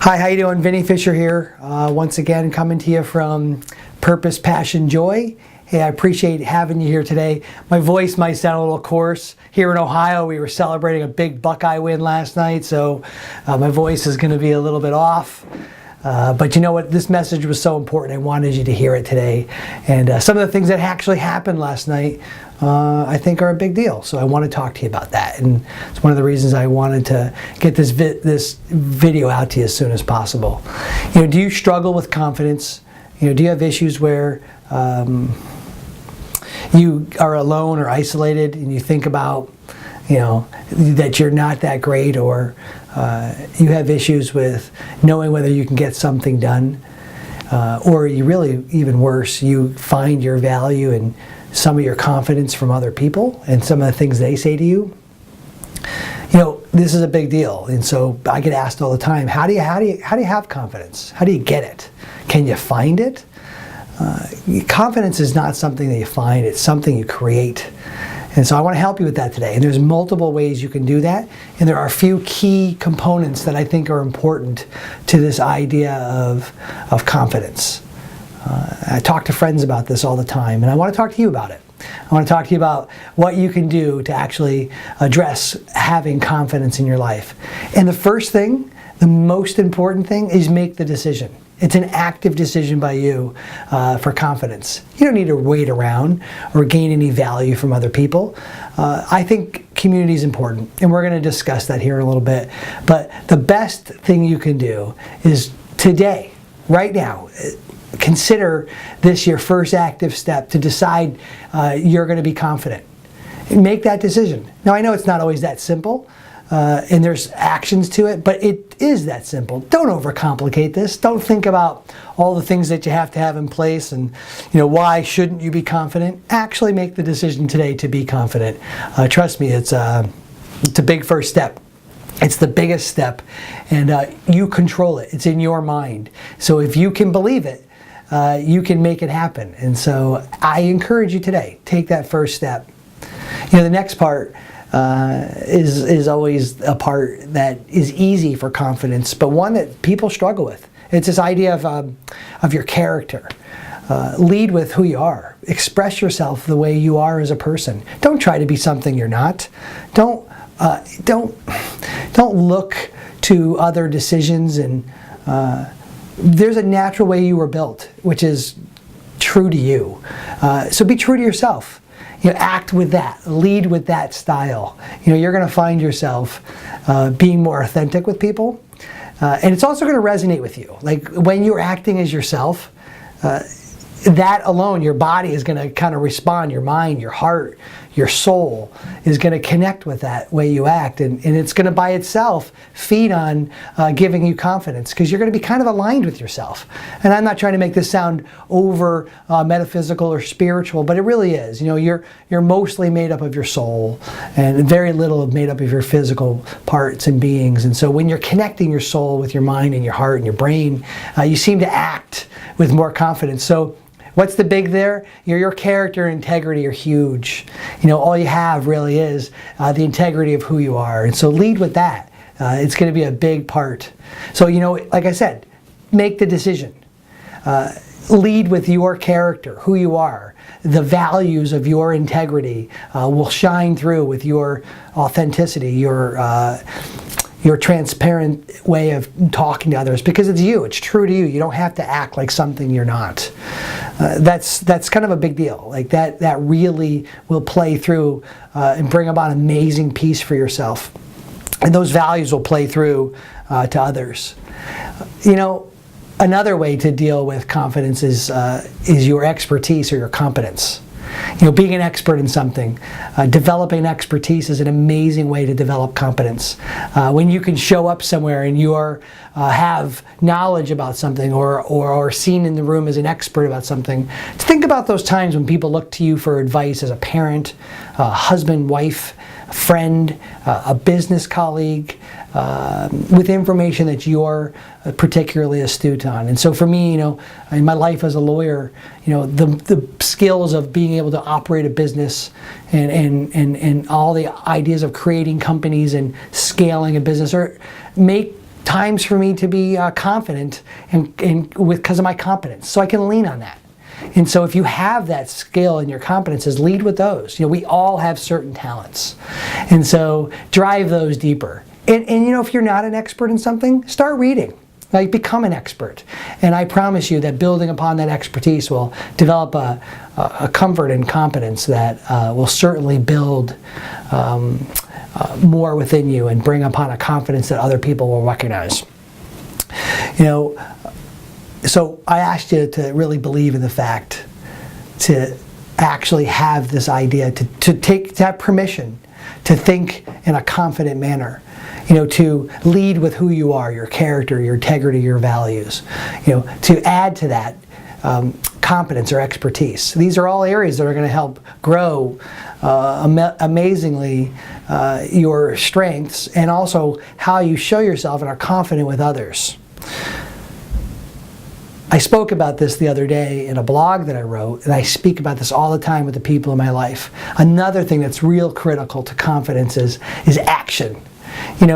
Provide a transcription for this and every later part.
Hi, how you doing? Vinnie Fisher here. Once again, coming to you from Purpose, Passion, Joy. Hey, I appreciate having you here today. My voice might sound a little coarse. Here in Ohio, we were celebrating a big Buckeye win last night, so my voice is going to be a little bit off. But you know what? This message was so important. I wanted you to hear it today. And some of the things that actually happened last night, I think are a big deal. So I want to talk to you about that. And it's one of the reasons I wanted to get this video out to you as soon as possible. You know, do you struggle with confidence? You know, do you have issues where you are alone or isolated and you think about, you know, that you're not that great, or you have issues with knowing whether you can get something done, or you really, even worse, you find your value in some of your confidence from other people and some of the things they say to you. You know, this is a big deal, and so I get asked all the time, how do you have confidence? How do you get it? Can you find it? Confidence is not something that you find, it's something you create. And so I want to help you with that today. And there's multiple ways you can do that. And there are a few key components that I think are important to this idea of confidence. I talk to friends about this all the time, and I want to talk to you about it. I want to talk to you about what you can do to actually address having confidence in your life. And the first thing, the most important thing, is make the decision. It's an active decision by you for confidence. You don't need to wait around or gain any value from other people. I think community is important, and we're going to discuss that here in a little bit. But the best thing you can do is today, right now, consider this your first active step to decide you're going to be confident. Make that decision. Now, I know it's not always that simple. And there's actions to it, but it is that simple. Don't overcomplicate this. Don't think about all the things that you have to have in place and, you know, why shouldn't you be confident. Actually make the decision today to be confident. Trust me, it's a big first step. It's the biggest step, and you control it. It's in your mind. So if you can believe it, you can make it happen. And so I encourage you today, take that first step. You know, the next part is always a part that is easy for confidence, but one that people struggle with. It's this idea of your character. Lead with who you are. Express yourself the way you are as a person. Don't try to be something you're not. Don't look to other decisions, and there's a natural way you were built, which is true to you. So be true to yourself. You know, act with that, lead with that style. You know, you're going to find yourself being more authentic with people, and it's also going to resonate with you. Like when you're acting as yourself, that alone, your body is going to kind of respond. Your mind, your heart, your soul is going to connect with that way you act, and it's going to by itself feed on giving you confidence, because you're going to be kind of aligned with yourself. And I'm not trying to make this sound over metaphysical or spiritual, but it really is. You know, you're mostly made up of your soul, and very little made up of your physical parts and beings. And so when you're connecting your soul with your mind and your heart and your brain, you seem to act with more confidence. So what's the big there? Your character and integrity are huge. You know, all you have really is the integrity of who you are. And so lead with that. It's going to be a big part. So, you know, like I said, make the decision. Lead with your character, who you are. The values of your integrity will shine through with your authenticity, your transparent way of talking to others, because it's you. It's true to you. You don't have to act like something you're not. That's kind of a big deal. Like that really will play through and bring about amazing peace for yourself. And those values will play through to others. You know, another way to deal with confidence is your expertise or your competence. You know, being an expert in something, developing expertise is an amazing way to develop competence. When you can show up somewhere and you have knowledge about something, or seen in the room as an expert about something, think about those times when people look to you for advice as a parent, husband, wife, friend, a business colleague, with information that you're particularly astute on. And so for me, you know, in my life as a lawyer, you know, the skills of being able to operate a business and all the ideas of creating companies and scaling a business make times for me to be confident because of my competence, so I can lean on that. And so if you have that skill and your competences, lead with those. We all have certain talents, and so drive those deeper. And if you're not an expert in something, start reading. Like, become an expert. And I promise you that building upon that expertise will develop a comfort and competence that will certainly build more within you and bring upon a confidence that other people will recognize. So I asked you to really believe in the fact, to actually have this idea, to have permission to think in a confident manner, to lead with who you are, your character, your integrity, your values, to add to that competence or expertise. These are all areas that are going to help grow amazingly your strengths, and also how you show yourself and are confident with others. I spoke about this the other day in a blog that I wrote, and I speak about this all the time with the people in my life. Another thing that's real critical to confidence is action. You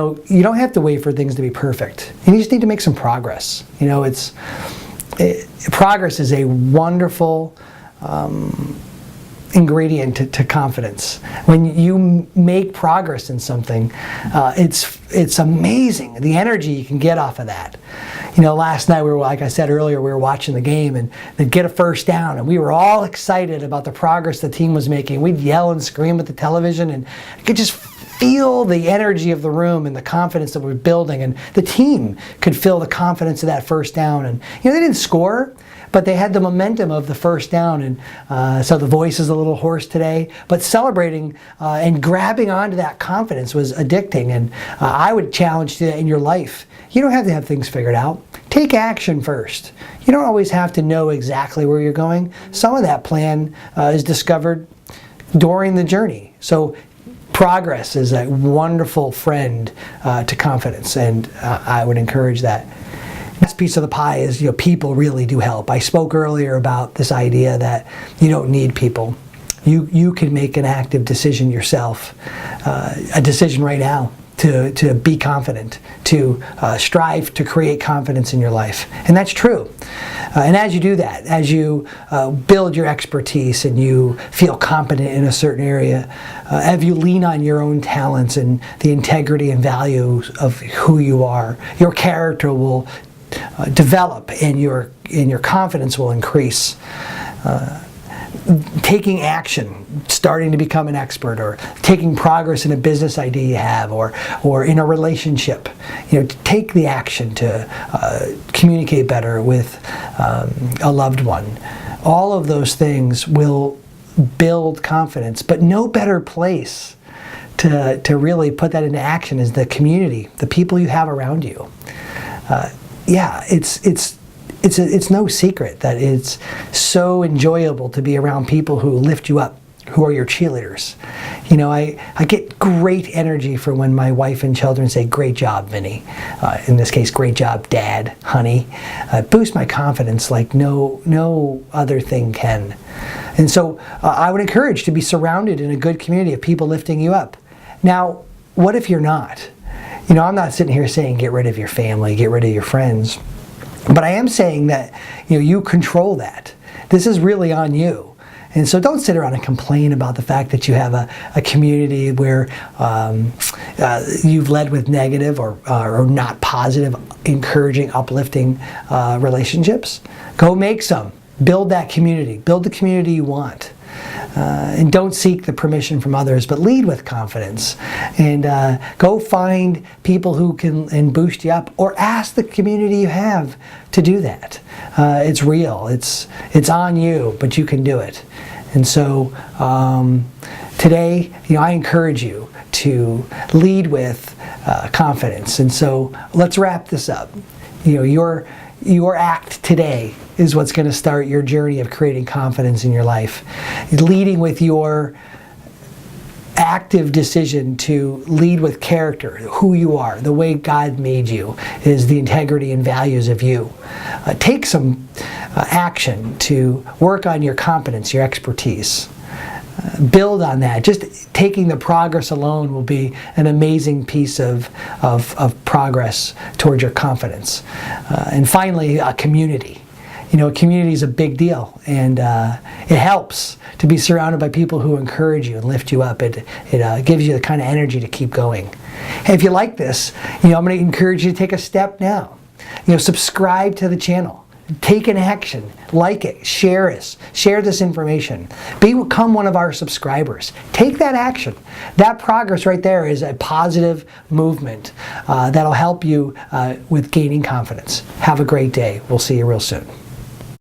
don't have to wait for things to be perfect. You just need to make some progress. Progress is a wonderful ingredient to confidence. When you make progress in something, it's amazing the energy you can get off of that. Last night like I said earlier, we were watching the game and they'd get a first down, and we were all excited about the progress the team was making. We'd yell and scream at the television, and I could just feel the energy of the room and the confidence that we're building, and the team could feel the confidence of that first down. And they didn't score, but they had the momentum of the first down, and so the voice is a little hoarse today, but celebrating and grabbing onto that confidence was addicting. And I would challenge you in your life, you don't have to have things figured out. Take action first. You don't always have to know exactly where you're going. Some of that plan is discovered during the journey. So progress is a wonderful friend to confidence, and I would encourage that. This piece of the pie is, people really do help. I spoke earlier about this idea that you don't need people. You can make an active decision yourself, a decision right now to be confident, to strive to create confidence in your life. And that's true. And as you do that, as you build your expertise and you feel competent in a certain area, as you lean on your own talents and the integrity and values of who you are, your character will develop, and your confidence will increase. Taking action, starting to become an expert, or taking progress in a business idea you have, or in a relationship, take the action to communicate better with a loved one. All of those things will build confidence, but no better place to really put that into action is the community, the people you have around you. It's no secret that it's so enjoyable to be around people who lift you up, who are your cheerleaders. I get great energy from when my wife and children say, "Great job, Vinny." In this case, "Great job, Dad, honey." It boosts my confidence like no other thing can. And so I would encourage to be surrounded in a good community of people lifting you up. Now, what if you're not? I'm not sitting here saying get rid of your family, get rid of your friends. But I am saying that you control that. This is really on you. And so don't sit around and complain about the fact that you have a community where you've led with negative or not positive, encouraging, uplifting relationships. Go make some. Build that community. Build the community you want. And don't seek the permission from others, but lead with confidence. And go find people who can boost you up, or ask the community you have to do that. It's real. It's on you, but you can do it. And so today, I encourage you to lead with confidence. And so let's wrap this up. Your act today is what's going to start your journey of creating confidence in your life. Leading with your active decision to lead with character, who you are, the way God made you, is the integrity and values of you. Take some action to work on your competence, your expertise. build on that. Just taking the progress alone will be an amazing piece of progress towards your confidence. And finally, a community. You know, a community is a big deal, and it helps to be surrounded by people who encourage you and lift you up. It gives you the kind of energy to keep going. Hey, if you like this, you know, I'm going to encourage you to take a step now. You know, subscribe to the channel. Take an action, like it, share this information. Become one of our subscribers. Take that action. That progress right there is a positive movement that'll help you with gaining confidence. Have a great day. We'll see you real soon.